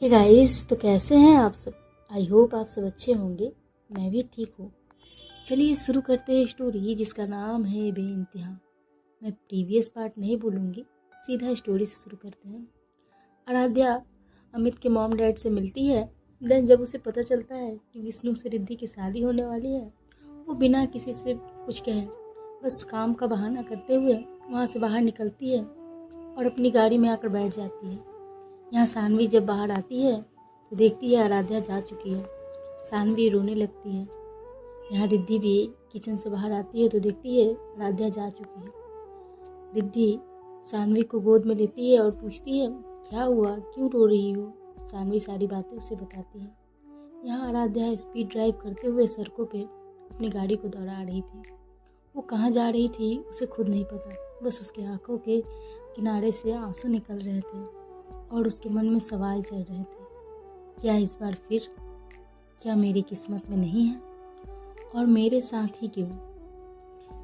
Hey guys, तो कैसे हैं आप सब। आई होप आप सब अच्छे होंगे। मैं भी ठीक हूँ। चलिए शुरू करते हैं स्टोरी जिसका नाम है बेइंतहा। मैं प्रीवियस पार्ट नहीं बोलूँगी, सीधा स्टोरी से शुरू करते हैं। आराध्या अमित के मॉम डैड से मिलती है। देन जब उसे पता चलता है कि विष्णु से रिद्धि की शादी होने वाली है, वो बिना किसी से कुछ कहे बस काम का बहाना करते हुए वहाँ से बाहर निकलती है और अपनी गाड़ी में आकर बैठ जाती है। यहाँ सानवी जब बाहर आती है तो देखती है आराध्या जा चुकी है। सानवी रोने लगती है। यहाँ रिद्धि भी किचन से बाहर आती है तो देखती है आराध्या जा चुकी है। रिद्धि सानवी को गोद में लेती है और पूछती है, क्या हुआ, क्यों रो रही हो। सानवी सारी बातें उसे बताती है। यहाँ आराध्या स्पीड ड्राइव करते हुए सड़कों पे अपनी गाड़ी को दौड़ा रही थी। वो कहाँ जा रही थी उसे खुद नहीं पता, बस उसकी आंखों के किनारे से आंसू निकल रहे थे और उसके मन में सवाल चल रहे थे, क्या इस बार फिर, क्या मेरी किस्मत में नहीं है और मेरे साथ ही क्यों।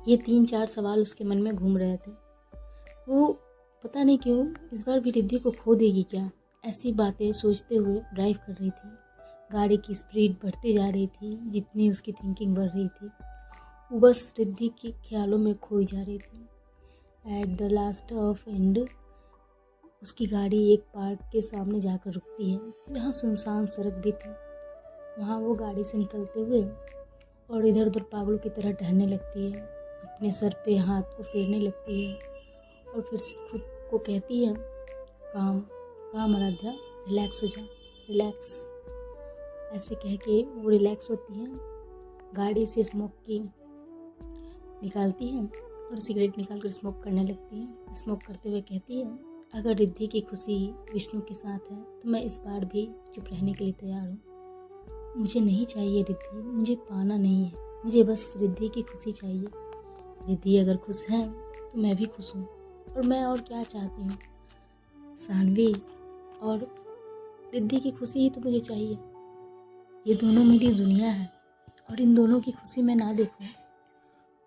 ये 3-4 सवाल उसके मन में घूम रहे थे। वो पता नहीं क्यों इस बार भी रिद्धि को खो देगी क्या, ऐसी बातें सोचते हुए ड्राइव कर रही थी। गाड़ी की स्पीड बढ़ती जा रही थी जितनी उसकी थिंकिंग बढ़ रही थी। वो बस रिद्धि के ख्यालों में खोई जा रही थी। At the last of and उसकी गाड़ी एक पार्क के सामने जाकर रुकती है जहाँ सुनसान सड़क भी थी। वहाँ वो गाड़ी से निकलते हुए और इधर उधर पागलों की तरह टहलने लगती है, अपने सर पे हाथ को फेरने लगती है और फिर खुद को कहती है, काम काम आराध्या, रिलैक्स हो जा, रिलैक्स। ऐसे कह के वो रिलैक्स होती है। गाड़ी से स्मोक की निकालती है और सिगरेट निकाल कर स्मोक करने लगती है। स्मोक करते हुए कहती है, अगर रिद्धि की खुशी विष्णु के साथ है तो मैं इस बार भी चुप रहने के लिए तैयार हूँ। मुझे नहीं चाहिए रिद्धि, मुझे पाना नहीं है, मुझे बस रिद्धि की खुशी चाहिए। रिद्धि अगर खुश है तो मैं भी खुश हूँ और मैं और क्या चाहती हूँ। सानवी और रिद्धि की खुशी ही तो मुझे चाहिए। ये दोनों मेरी दुनिया है और इन दोनों की खुशी मैं ना देखूँ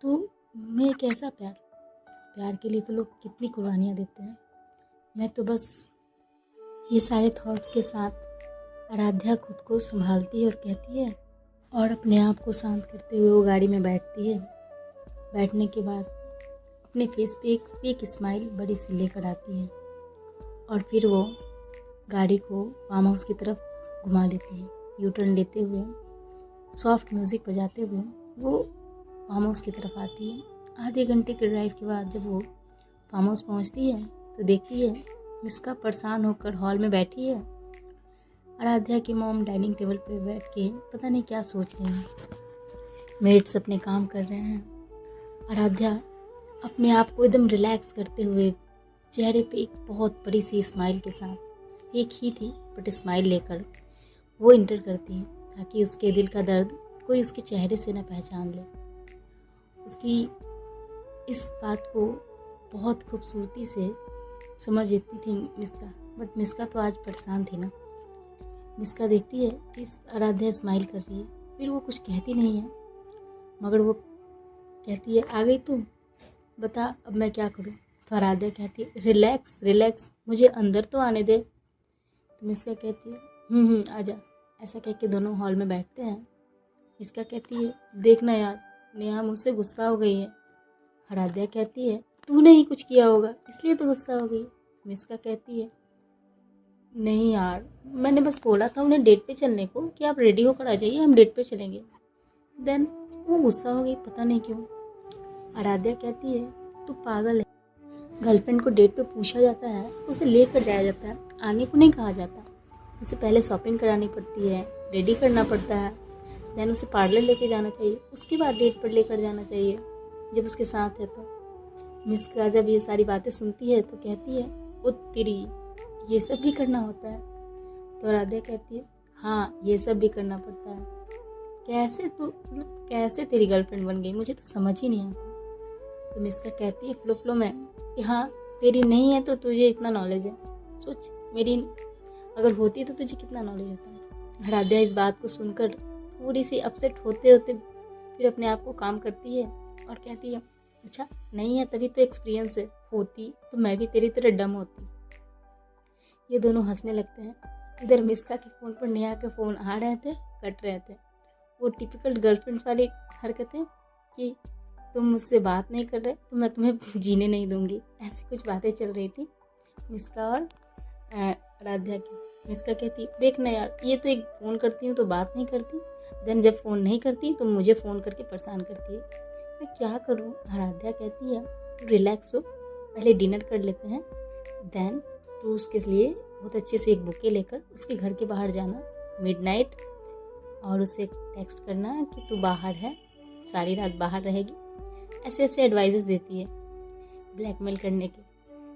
तो मैं कैसा प्यार के लिए तो लोग कितनी कुर्बानियाँ देते हैं। मैं तो बस ये सारे थॉट्स के साथ आराध्या खुद को संभालती है और कहती है और अपने आप को शांत करते हुए वो गाड़ी में बैठती है। बैठने के बाद अपने फेस पे एक फेक स्माइल बड़ी सी लेकर आती है और फिर वो गाड़ी को फार्म हाउस की तरफ घुमा लेती है। यू टर्न लेते हुए सॉफ्ट म्यूज़िक बजाते हुए वो फार्म हाउस की तरफ आती है। आधे घंटे के ड्राइव के बाद जब वो फार्म हाउस पहुँचती है तो देखती है मिस्का परेशान होकर हॉल में बैठी है। आराध्या की मॉम डाइनिंग टेबल पर बैठ के पता नहीं क्या सोच रही हैं। मेड्स अपने काम कर रहे हैं। आराध्या अपने आप को एकदम रिलैक्स करते हुए चेहरे पे एक बहुत बड़ी सी स्माइल के साथ, एक ही थी बट स्माइल लेकर वो इंटर करती है ताकि उसके दिल का दर्द कोई उसके चेहरे से न पहचान ले। उसकी इस बात को बहुत खूबसूरती से समझ लेती थी मिस्का, बट मिस्का तो आज परेशान थी ना। मिस्का देखती है कि आराध्या स्माइल कर रही है, फिर वो कुछ कहती नहीं है मगर वो कहती है, आ गई तू, बता अब मैं क्या करूँ। तो आराध्या कहती है, रिलैक्स रिलैक्स, मुझे अंदर तो आने दे। तो मिस्का कहती है आजा। ऐसा कह के दोनों हॉल में बैठते हैं। मिस्का कहती है, देखना यार नेहा मुझसे गुस्सा हो गई है। आराध्या कहती है, तूने ही कुछ किया होगा इसलिए तो गुस्सा हो गई। मिस्का कहती है, नहीं यार मैंने बस बोला था उन्हें डेट पे चलने को कि आप रेडी होकर आ जाइए, हम डेट पे चलेंगे। देन वो गुस्सा हो गई, पता नहीं क्यों। आराध्या कहती है, तू पागल है, गर्लफ्रेंड को डेट पे पूछा जाता है तो उसे लेकर जाया जाता है, आने को नहीं कहा जाता। उसे पहले शॉपिंग करानी पड़ती है, रेडी करना पड़ता है, देन उसे पार्लर लेके जाना चाहिए, उसके बाद डेट पर लेकर जाना चाहिए जब उसके साथ है तो। मिस्का जब ये सारी बातें सुनती है तो कहती है, ओ तेरी, ये सब भी करना होता है। तो आराध्या कहती है, हाँ ये सब भी करना पड़ता है। कैसे तू, मतलब कैसे तेरी गर्लफ्रेंड बन गई, मुझे तो समझ ही नहीं आता। तो मिस्का कहती है फ्लो फ्लो में कि हाँ तेरी नहीं है तो तुझे इतना नॉलेज है, सोच मेरी अगर होती तो तुझे कितना नॉलेज होता। आराध्या इस बात को सुनकर थोड़ी सी अपसेट होते होते फिर अपने आप को काम करती है और कहती है, अच्छा नहीं है तभी तो एक्सपीरियंस है, होती तो मैं भी तेरी तरह डम होती। ये दोनों हंसने लगते हैं। इधर मिस्का के फ़ोन पर नेहा के फ़ोन आ रहे थे, कट रहे थे। वो टिपिकल गर्लफ्रेंड्स वाली हरकतें कि तुम मुझसे बात नहीं कर रहे तो मैं तुम्हें जीने नहीं दूंगी, ऐसी कुछ बातें चल रही थी मिस्का और आराध्या की। मिस्का कहती देखना यार, ये तो एक फ़ोन करती हूँ तो बात नहीं करती, देन जब फ़ोन नहीं करती तो मुझे फ़ोन करके परेशान करती है, मैं क्या करूँ। आराध्या कहती है रिलैक्स हो, पहले डिनर कर लेते हैं, देन तो उसके लिए बहुत अच्छे से एक बुके लेकर उसके घर के बाहर जाना मिडनाइट, और उसे टेक्स्ट करना कि तू बाहर है, सारी रात बाहर रहेगी। ऐसे ऐसे एडवाइजेस देती है ब्लैकमेल करने के।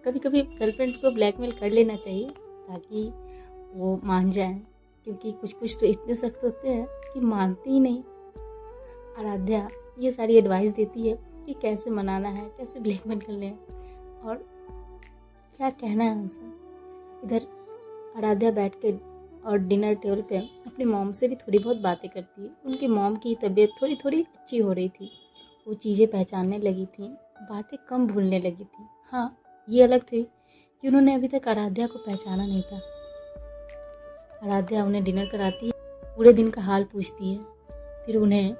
कभी कभी गर्लफ्रेंड्स को ब्लैकमेल कर लेना चाहिए ताकि वो मान जाएं, क्योंकि कुछ कुछ तो इतने सख्त होते हैं कि मानते ही नहीं। आराध्या ये सारी एडवाइस देती है कि कैसे मनाना है, कैसे ब्लैकमेल करने हैं और क्या कहना है उनसे। इधर आराध्या बैठ के और डिनर टेबल पे अपनी मॉम से भी थोड़ी बहुत बातें करती है। उनकी मॉम की तबीयत थोड़ी थोड़ी अच्छी हो रही थी, वो चीज़ें पहचानने लगी थी, बातें कम भूलने लगी थी। हाँ, ये अलग थी कि उन्होंने अभी तक आराध्या को पहचाना नहीं था। आराध्या उन्हें डिनर कराती है, पूरे दिन का हाल पूछती है, फिर उन्हें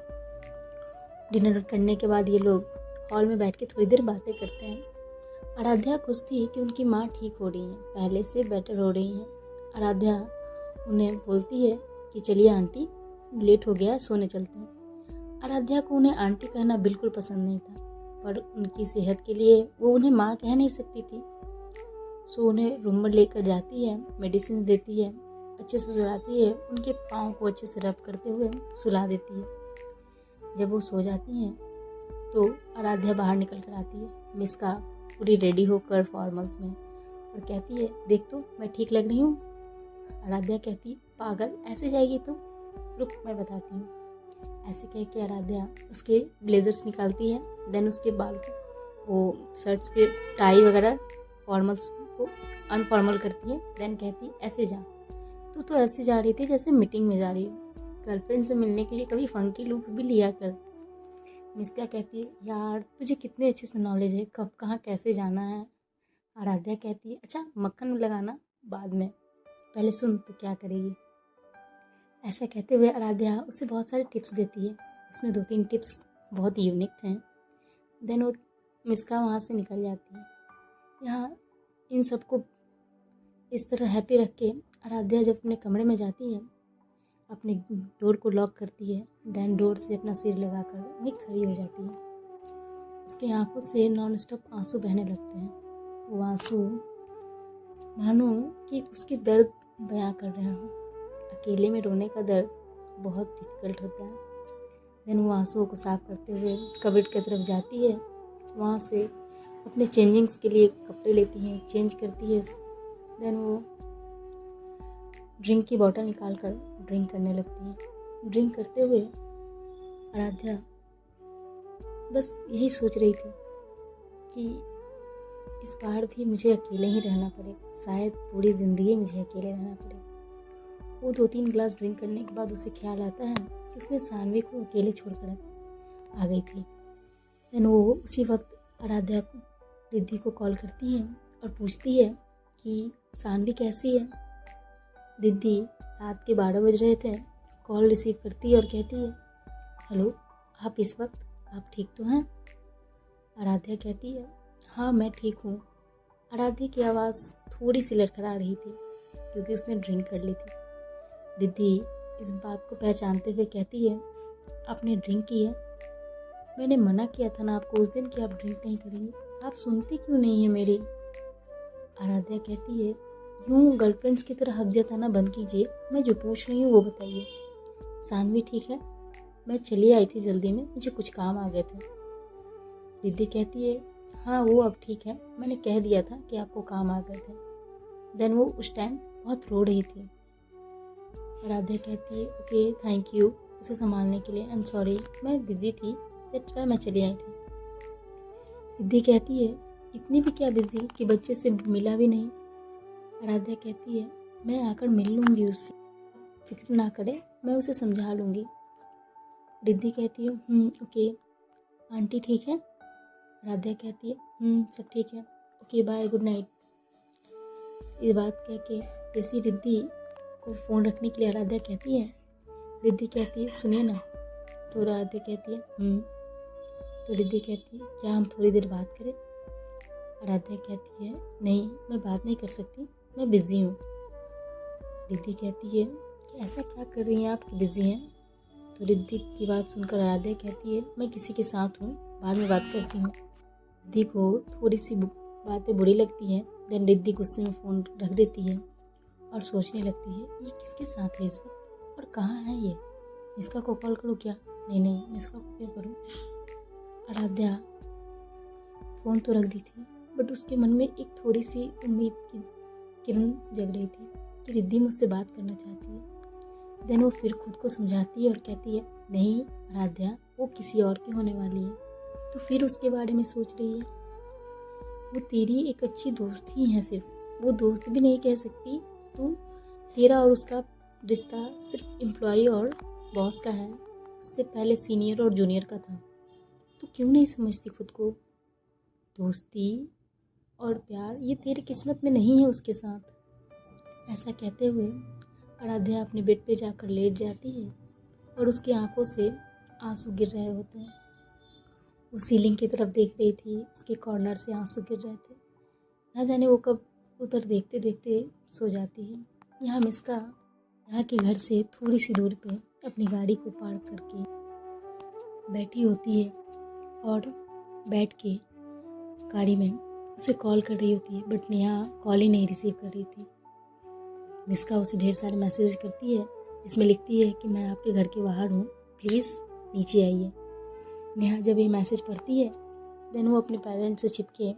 डिनर करने के बाद ये लोग हॉल में बैठ के थोड़ी देर बातें करते हैं। आराध्या खुश थी कि उनकी माँ ठीक हो रही हैं, पहले से बेटर हो रही हैं। आराध्या उन्हें बोलती है कि चलिए आंटी, लेट हो गया, सोने चलते हैं। आराध्या को उन्हें आंटी कहना बिल्कुल पसंद नहीं था, पर उनकी सेहत के लिए वो उन्हें माँ कह नहीं सकती थी। सो उन्हें रूम में लेकर जाती है, मेडिसिन देती है, अच्छे से सुलाती है, उनके पाँव को अच्छे से रब करते हुए सुला देती है। जब वो सो जाती हैं तो आराध्या बाहर निकल कर आती है, मिस्का पूरी रेडी होकर फॉर्मल्स में, और कहती है देख तो मैं ठीक लग रही हूँ। आराध्या कहती पागल, ऐसे जाएगी तो रुक मैं बताती हूँ। ऐसे कह के आराध्या उसके ब्लेजर्स निकालती है, देन उसके बाल को, वो शर्ट्स के टाई वगैरह फॉर्मल्स को अनफॉर्मल करती है, देन कहती ऐसे जा। तू तो ऐसे जा रही थी जैसे मीटिंग में जा रही हो, गर्लफ्रेंड से मिलने के लिए कभी फंकी लुक्स भी लिया कर। मिस्का कहती है यार तुझे कितने अच्छे से नॉलेज है, कब कहाँ कैसे जाना है। आराध्या कहती है अच्छा मक्खन लगाना बाद में, पहले सुन तो क्या करेगी। ऐसा कहते हुए आराध्या उसे बहुत सारे टिप्स देती है, उसमें 2-3 टिप्स बहुत यूनिक थे। देन वो मिस्का वहाँ से निकल जाती है। यहाँ इन सबको इस तरह हैप्पी रख के आराध्या जब अपने कमरे में जाती है, अपने डोर को लॉक करती है, देन डोर से अपना सिर लगाकर वहीं खड़ी हो जाती है। उसकी आंखों से नॉन स्टॉप आंसू बहने लगते हैं। वो आंसू मानो कि उसके दर्द बयां कर रहे हों। अकेले में रोने का दर्द बहुत डिफ़िकल्ट होता है। देन वो आंसुओं को साफ करते हुए कबर्ड की तरफ जाती है, वहाँ से अपने चेंजिंग्स के लिए कपड़े लेती है, चेंज करती है। देन वो ड्रिंक की बोतल निकाल कर ड्रिंक करने लगती है। ड्रिंक करते हुए आराध्या बस यही सोच रही थी कि इस बार भी मुझे अकेले ही रहना पड़ेगा, शायद पूरी ज़िंदगी मुझे अकेले रहना पड़ेगा। वो 2-3 ग्लास ड्रिंक करने के बाद उसे ख्याल आता है कि उसने सानवी को अकेले छोड़कर आ गई थी। देन वो उसी वक्त आराध्या को रिद्धि को कॉल करती है और पूछती है कि सानवी कैसी है। रिद्धि रात के 12 बज रहे थे, कॉल रिसीव करती है और कहती है हेलो, आप इस वक्त आप ठीक तो हैं। आराध्या कहती है हाँ मैं ठीक हूँ। आराध्या की आवाज़ थोड़ी सी लड़खड़ा रही थी क्योंकि उसने ड्रिंक कर ली थी। रिद्धि इस बात को पहचानते हुए कहती है आपने ड्रिंक की है, मैंने मना किया था ना आपको उस दिन कि आप ड्रिंक नहीं करेंगे, आप सुनती क्यों नहीं है मेरी। आराध्या कहती है यूँ गर्लफ्रेंड्स की तरह हक जताना बंद कीजिए, मैं जो पूछ रही हूँ वो बताइए। सानवी ठीक है, मैं चली आई थी जल्दी में, मुझे कुछ काम आ गए थे। रिद्धि कहती है हाँ वो अब ठीक है, मैंने कह दिया था कि आपको काम आ गए थे। देन वो उस टाइम बहुत रो रही थी। आराध्या कहती है ओके थैंक यू उसे संभालने के लिए, आई एम सॉरी मैं बिज़ी थी, दैट्स व्हाई मैं चली आई थी। रिद्धि कहती है इतनी भी क्या बिज़ी कि बच्चे से मिला भी नहीं। आराध्या कहती है मैं आकर मिल लूँगी उससे, फिक्र ना करे, मैं उसे समझा लूँगी। रिद्धि कहती है ओके। आंटी ठीक है। आराध्या कहती है सब ठीक है, ओके बाय गुड नाइट। ये बात कह के जैसी रिद्धि को फ़ोन रखने के लिए आराध्या कहती है। रिद्धि कहती है सुनिए ना। तो आराध्या कहती है तो रिद्धि कहती है क्या हम थोड़ी देर बात करें। आराध्या कहती है नहीं, मैं बात नहीं कर सकती, मैं बिज़ी हूँ। रिद्धि कहती है कि ऐसा क्या कर रही हैं आप कि बिज़ी हैं। तो रिद्धि की बात सुनकर आराध्या कहती है मैं किसी के साथ हूँ, बाद में बात करती हूँ। रिद्धि को थोड़ी सी बातें बुरी लगती हैं। देन रिद्धि गुस्से में फ़ोन रख देती है और सोचने लगती है ये किसके साथ है इस वक्त और कहाँ है ये। मिस्का को कॉल करूँ क्या? नहीं, मिस्का को क्यों करूँ। आराध्या फ़ोन तो रख दी थी, बट उसके मन में एक थोड़ी सी उम्मीद की किरण जग रही थी कि रिद्धि मुझसे बात करना चाहती है। देन वो फिर खुद को समझाती है और कहती है नहीं आराध्या, वो किसी और की होने वाली है। तो फिर उसके बारे में सोच रही है। वो तेरी एक अच्छी दोस्त ही है, सिर्फ वो दोस्त भी नहीं कह सकती। तो तेरा और उसका रिश्ता सिर्फ एम्प्लॉय और बॉस का है, उससे पहले सीनियर और जूनियर का था। तो क्यों नहीं समझती खुद को। दोस्ती और प्यार ये तेरी किस्मत में नहीं है उसके साथ। ऐसा कहते हुए आराध्या अपने बेड पे जाकर लेट जाती है और उसकी आंखों से आंसू गिर रहे होते हैं। वो सीलिंग की तरफ देख रही थी, उसके कॉर्नर से आंसू गिर रहे थे। ना जाने वो कब उधर देखते देखते सो जाती है। यहाँ मिस्का यहाँ के घर से थोड़ी सी दूर पे अपनी गाड़ी को पार्क करके बैठी होती है और बैठ के गाड़ी में उसे कॉल कर रही होती है, बट नेहा कॉल ही नहीं रिसीव कर रही थी। मिस्का उसे ढेर सारे मैसेज करती है जिसमें लिखती है कि मैं आपके घर के बाहर हूँ, प्लीज़ नीचे आइए। नेहा जब ये मैसेज पढ़ती है देन वो अपने पेरेंट्स से छिपके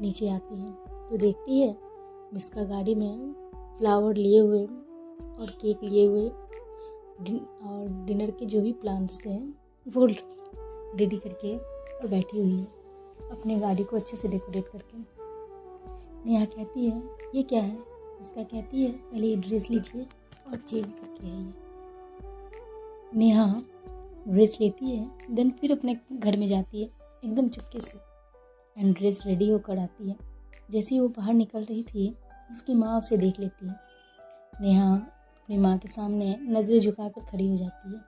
नीचे आती है तो देखती है मिस्का गाड़ी में फ्लावर लिए हुए और केक लिए हुए और डिनर के जो भी प्लान्स थे वो रेडी करके और बैठी हुई है अपने गाड़ी को अच्छे से डेकोरेट करके। नेहा कहती है ये क्या है। मिस्का कहती है पहले ये ड्रेस लीजिए और चेंज करके आइए। नेहा ड्रेस लेती है देन फिर अपने घर में जाती है एकदम चुपके से एंड ड्रेस रेडी होकर आती है। जैसे ही वो बाहर निकल रही थी उसकी माँ उसे देख लेती है। नेहा अपनी माँ के सामने नज़रें झुकाकर खड़ी हो जाती है।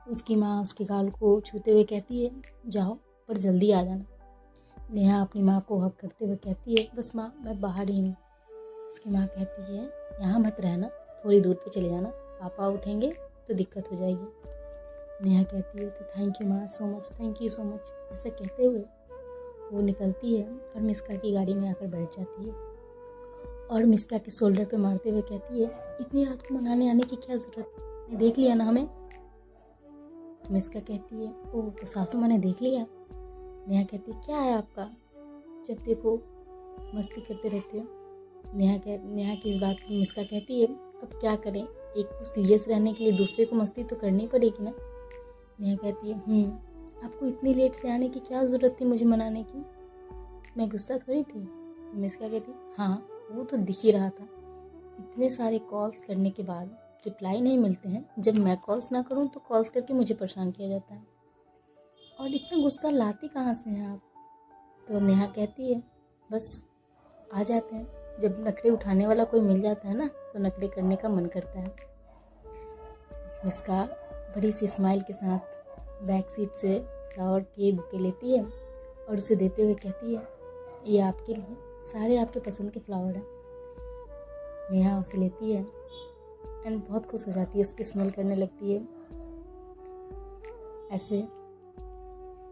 उसकी माँ उसके गाल को छूते हुए कहती है जाओ पर जल्दी आ जाना। नेहा अपनी माँ को हक करते हुए कहती है बस माँ मैं बाहर ही हूँ। उसकी माँ कहती है यहाँ मत रहना, थोड़ी दूर पे चले जाना, पापा उठेंगे तो दिक्कत हो जाएगी। नेहा कहती है तो थैंक यू माँ, so much, thank you so much. ऐसा कहते हुए वो निकलती है और मिस्का की गाड़ी में आकर बैठ जाती है और मिस्का के शोल्डर पे मारते हुए कहती है इतनी रात को मनाने आने की क्या ज़रूरत, ने देख लिया ना हमें। तो मिस्का कहती है ओह तो सासू माँ ने देख लिया। नेहा कहती है क्या है आपका, जब देखो मस्ती करते रहते हो। नेहा की इस बात पर मिस्का कहती है अब क्या करें, एक को सीरियस रहने के लिए दूसरे को मस्ती तो करनी पड़ेगी ना। नेहा कहती है आपको इतनी लेट से आने की क्या ज़रूरत थी मुझे मनाने की, मैं गुस्सा थोड़ी थी। तो मिस्का कहती हाँ वो तो दिख ही रहा था, इतने सारे कॉल्स करने के बाद रिप्लाई नहीं मिलते हैं, जब मैं कॉल्स ना करूं तो कॉल्स करके मुझे परेशान किया जाता है, और इतना गुस्सा लाती कहाँ से हैं आप। तो नेहा कहती है बस आ जाते हैं, जब नखरे उठाने वाला कोई मिल जाता है ना तो नखरे करने का मन करता है। मिस्का बड़ी सी स्माइल के साथ बैक सीट से फ्लावर के बुके लेती है और उसे देते हुए कहती है ये आपके लिए, सारे आपके पसंद के फ्लावर हैं। नेहा उसे लेती है एंड बहुत खुश हो जाती है, उसकी स्मेल करने लगती है। ऐसे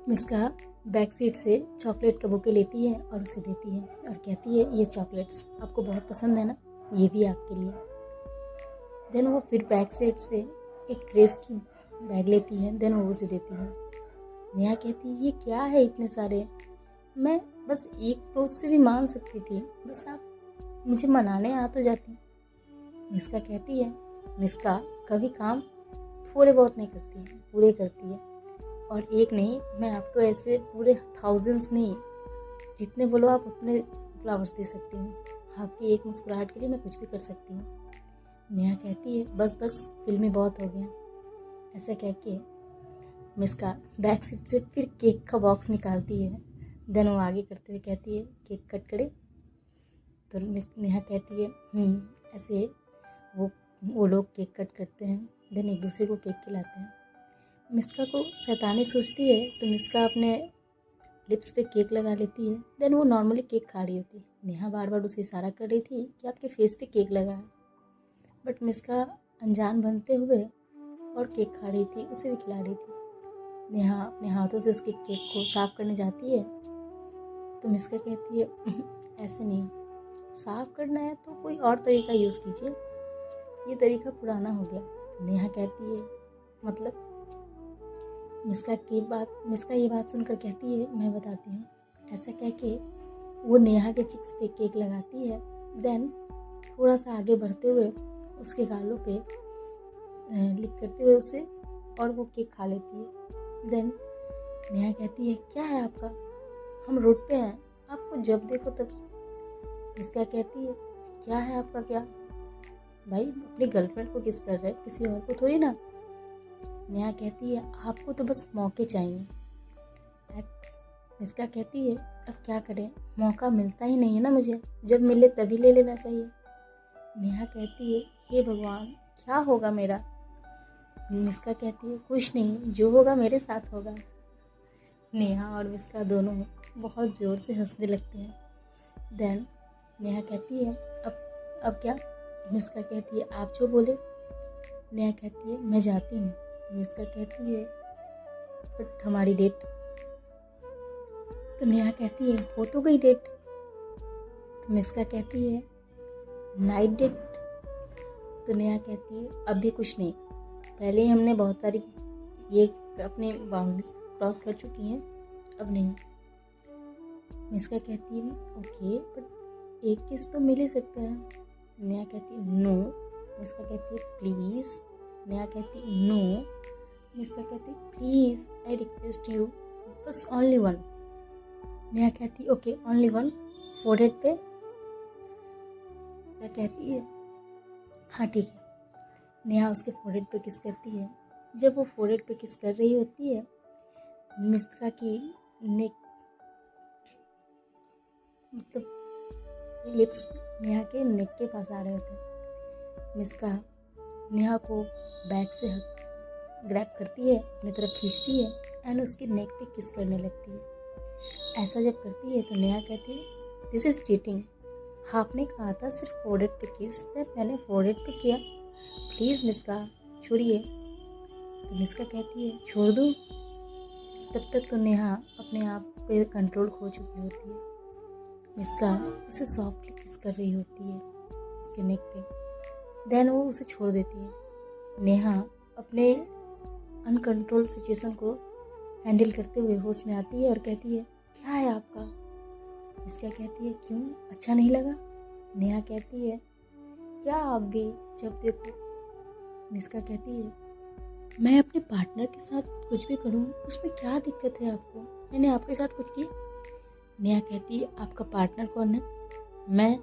मिस्का बैक सीट से चॉकलेट का बुके लेती है और उसे देती है और कहती है ये चॉकलेट्स आपको बहुत पसंद है ना, ये भी आपके लिए। देन वो फिर बैक सीट से एक ड्रेस की बैग लेती है, देन वो उसे देती है। नेहा कहती है ये क्या है इतने सारे, मैं बस एक रोज से भी मान सकती थी, बस आप मुझे मनाने आ तो जाती। मिस्का कहती है मिस्का कभी काम थोड़े बहुत नहीं करती है, पूरे करती है, और एक नहीं मैं आपको ऐसे पूरे थाउजेंड्स नहीं, जितने बोलो आप उतने फ्लावर्स दे सकती हूँ, आपकी एक मुस्कुराहट के लिए मैं कुछ भी कर सकती हूँ। नेहा कहती है बस बस फिल्मी बहुत हो गया। ऐसा कह के मिस्का बैक सीट से फिर केक का बॉक्स निकालती है, देन वो आगे करते हुए कहती है केक कट करे। तो नेहा कहती है ऐसे वो वो लोग केक कट करते हैं, देन एक दूसरे को केक खिलाते हैं। मिस्का को शैतानी सोचती है तो मिस्का अपने लिप्स पे केक लगा लेती है। देन वो नॉर्मली केक खा रही होती है। नेहा बार बार उसे इशारा कर रही थी कि आपके फेस पे केक लगा है, बट मिस्का अनजान बनते हुए और केक खा रही थी, उसे भी खिला रही थी। नेहा अपने हाथों से उसके केक को साफ़ करने जाती है तो मिस्का कहती है ऐसे नहीं, साफ़ करना है तो कोई और तरीका यूज़ कीजिए, ये तरीका पुराना हो गया। नेहा कहती है मतलब मिस्का ये बात सुनकर कहती है मैं बताती हूँ। ऐसा कह के वो नेहा के चिक्स पे केक लगाती है। देन थोड़ा सा आगे बढ़ते हुए उसके गालों पे लिक करते हुए उसे और वो केक खा लेती है। देन नेहा कहती है क्या है आपका, हम रोड पे हैं, आपको जब देखो तब। मिस्का कहती है क्या है आपका क्या, भाई अपनी गर्लफ्रेंड को किस कर रहे हैं, किसी और को थोड़ी ना। नेहा कहती है आपको तो बस मौके चाहिए। मिस्का कहती है अब क्या करें, मौका मिलता ही नहीं है ना मुझे, जब मिले तभी ले लेना चाहिए। नेहा कहती है हे भगवान क्या होगा मेरा। मिस्का कहती है कुछ नहीं, जो होगा मेरे साथ होगा। नेहा और मिस्का दोनों बहुत ज़ोर से हंसने लगते हैं। देन नेहा कहती है अब क्या। मिस्का कहती है आप जो बोले। नेहा कहती है मैं जाती हूँ। मिस्का कहती है बट हमारी डेट। तो नेहा कहती है हो तो गई डेट। तो मिस्का कहती है नाइट डेट। तो नेहा कहती है अब भी कुछ नहीं, पहले ही हमने बहुत सारी ये अपने बाउंड्रीज क्रॉस कर चुकी हैं, अब नहीं। मिस्का कहती है ओके बट एक किस तो मिल ही सकता है। नेहा कहती है नो। मिस्का कहती है प्लीज़। नेहा कहती है नो। मिस्का कहती है प्लीज़ आई रिक्वेस्ट यू, बस ओनली वन। नेहा कहती है ओके ओनली वन, फोरहेड पे। क्या कहती है हाँ ठीक है। नेहा उसके फोरहेड पे किस करती है। जब वो फोरहेड पे किस कर रही होती है, मिस्का की नेक मतलब लिप्स नेहा के नेक के पास आ रहे होते हैं। मिस्का नेहा को बैक से ग्रैब करती है, अपनी तरफ खींचती है एंड उसके नेक पे किस करने लगती है। ऐसा जब करती है तो नेहा कहती है दिस इज़ चीटिंग, आपने कहा था सिर्फ फोरहेड पे किस, मैंने फोरहेड पे किया, प्लीज़ मिस्का छोड़िए। तो मिस्का कहती है छोड़ दूँ। तब तक तो नेहा अपने आप पे कंट्रोल खो चुकी होती है। मिस्का उसे सॉफ्टली किस कर रही होती है उसके नेक पे। देन वो उसे छोड़ देती है। नेहा अपने अनकंट्रोल सिचुएशन को हैंडल करते हुए होश में आती है और कहती है क्या है आपका। मिस्का कहती है क्यों, अच्छा नहीं लगा। नेहा कहती है क्या आप भी जब देखो। मिस्का कहती है मैं अपने पार्टनर के साथ कुछ भी करूं उसमें क्या दिक्कत है आपको, मैंने आपके साथ कुछ किया। नेहा कहती है आपका पार्टनर कौन है, मैं।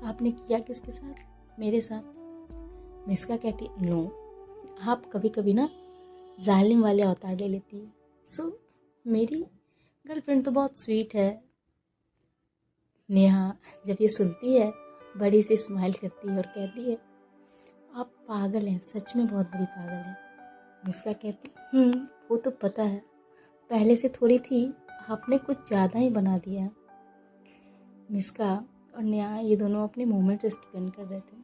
आपने किया किसके साथ, मेरे साथ। मिस्का कहती है नो, आप कभी कभी ना जालिम वाले अवतार ले लेती है। सो मेरी गर्लफ्रेंड तो बहुत स्वीट है। नेहा जब ये सुनती है बड़ी सी स्माइल करती है और कहती है आप पागल हैं, सच में बहुत बड़ी पागल हैं। मिस्का कहती वो तो पता है, पहले से थोड़ी थी, आपने कुछ ज़्यादा ही बना दिया। मिस्का और नेहा ये दोनों अपने मोमेंट्स स्पेंड कर रहे थे।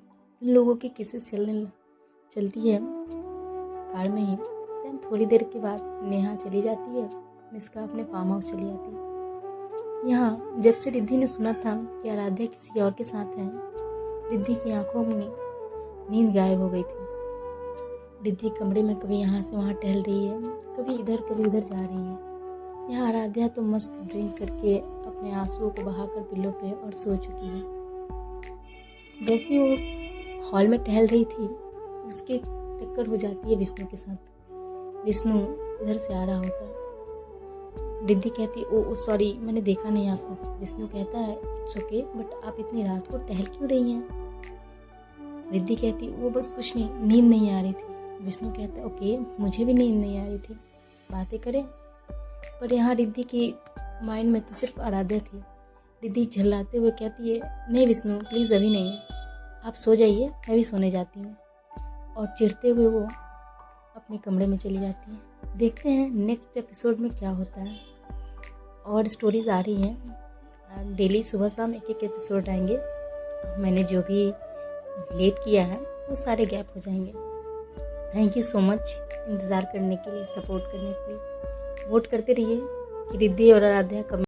इन लोगों की किसेस चलती है कार में ही। देन थोड़ी देर के बाद नेहा चली जाती है, मिस्का अपने फार्म हाउस चली जाती है। यहाँ जब से रिद्धि ने सुना था कि आराध्या किसी और के साथ है, रिद्धि की आंखों में नींद गायब हो गई थी। रिद्धि कमरे में कभी यहाँ से वहाँ टहल रही है, कभी इधर कभी उधर जा रही है। यहाँ आराध्या तो मस्त ड्रिंक करके अपने आंसुओं को बहाकर पिल्लों पे और सो चुकी है। जैसे वो हॉल में टहल रही थी, उसकी टक्कर हो जाती है विष्णु के साथ। विष्णु इधर से आ रहा होता है। रिद्धि कहती ओ सॉरी, मैंने देखा नहीं आपको। विष्णु कहता है इट्स ओके, बट आप इतनी रात को टहल क्यों रही हैं। रिद्धि कहती वो बस कुछ नहीं, नींद नहीं आ रही थी। विष्णु कहता है ओके, मुझे भी नींद नहीं आ रही थी, बातें करें। पर यहाँ रिद्धि की माइंड में तो सिर्फ आराध्या थी। रिद्धि झल्लाते हुए कहती है नहीं विष्णु प्लीज़ अभी नहीं, आप सो जाइए, मैं भी सोने जाती हूँ। और चिढ़ते हुए वो अपने कमरे में चली जाती है। देखते हैं नेक्स्ट एपिसोड में क्या होता है। और स्टोरीज आ रही हैं, डेली सुबह शाम एक एक एपिसोड आएंगे। मैंने जो भी लेट किया है वो सारे गैप हो जाएंगे। थैंक यू सो मच इंतज़ार करने के लिए, सपोर्ट करने के लिए। वोट करते रहिए कि रिद्धि और आराध्या कब